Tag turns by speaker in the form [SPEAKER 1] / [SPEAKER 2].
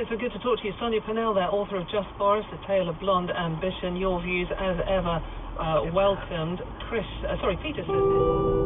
[SPEAKER 1] It's so good to talk to you. Sonia Purnell there, author of Just Boris, A Tale of Blonde Ambition. Your views, as ever, welcomed. Peter says this.